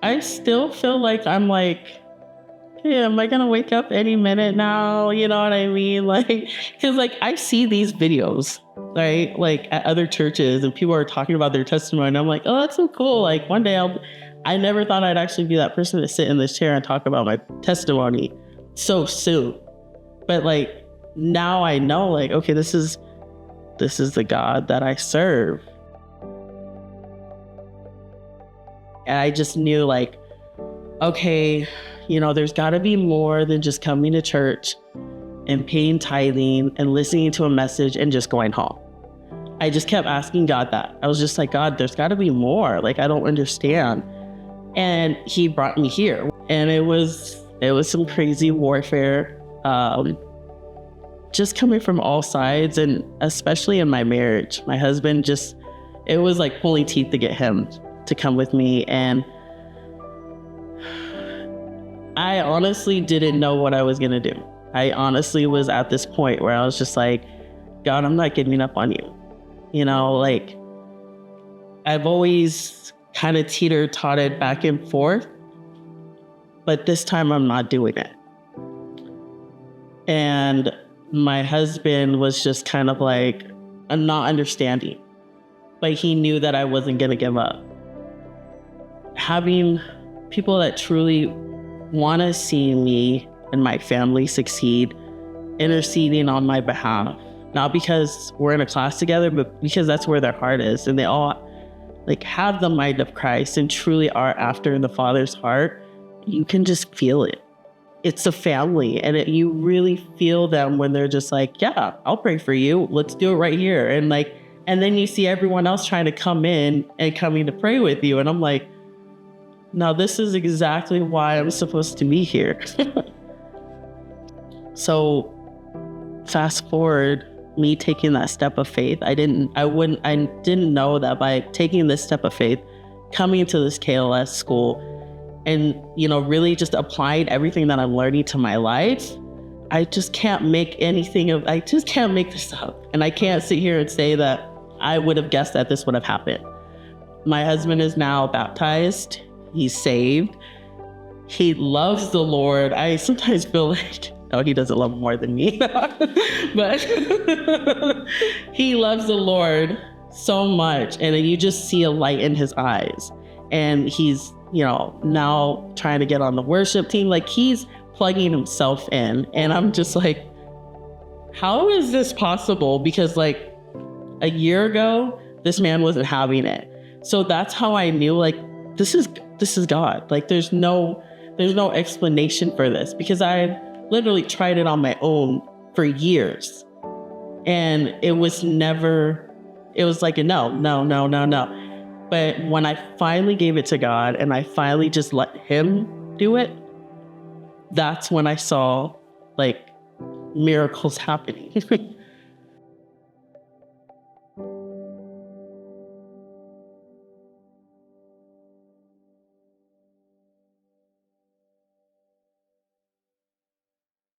I still feel like I'm like, yeah, am I gonna wake up any minute now? You know what I mean? Like, because like I see these videos, right? Like at other churches, and people are talking about their testimony. And I'm like, oh, that's so cool. Like one day I never thought I'd actually be that person to sit in this chair and talk about my testimony so soon. But like now I know, like, okay, this is the God that I serve. And I just knew like, okay, you know, there's got to be more than just coming to church and paying tithing and listening to a message and just going home. I just kept asking God that. I was just like, God, there's got to be more. Like, I don't understand. And he brought me here. And it was some crazy warfare, just coming from all sides, and especially in my marriage. My husband it was like pulling teeth to get him to come with me. And I honestly didn't know what I was going to do. I honestly was at this point where I was just like, God, I'm not giving up on you. You know, like I've always kind of teeter-totted back and forth, but this time I'm not doing it. And my husband was just kind of like not understanding, but he knew that I wasn't going to give up. Having people that truly want to see me and my family succeed, interceding on my behalf, not because we're in a class together, but because that's where their heart is. And they all like have the mind of Christ and truly are after the Father's heart. You can just feel it. It's a family, and you really feel them when they're just like, yeah, I'll pray for you. Let's do it right here. And then you see everyone else trying to come in and coming to pray with you. And I'm like, now this is exactly why I'm supposed to be here. So fast forward, me taking that step of faith, I didn't know that by taking this step of faith, coming to this KLS school and, you know, really just applying everything that I'm learning to my life, I just can't make this up. And I can't sit here and say that I would have guessed that this would have happened. My husband is now baptized. He's saved. He loves the Lord. I sometimes feel like, he doesn't love more than me, but he loves the Lord so much. And you just see a light in his eyes. And he's, you know, now trying to get on the worship team. Like he's plugging himself in. And I'm just like, how is this possible? Because like a year ago, this man wasn't having it. So that's how I knew, like, this is God. Like there's no explanation for this, because I literally tried it on my own for years. And it was like a no. But when I finally gave it to God and I finally just let him do it, that's when I saw like miracles happening.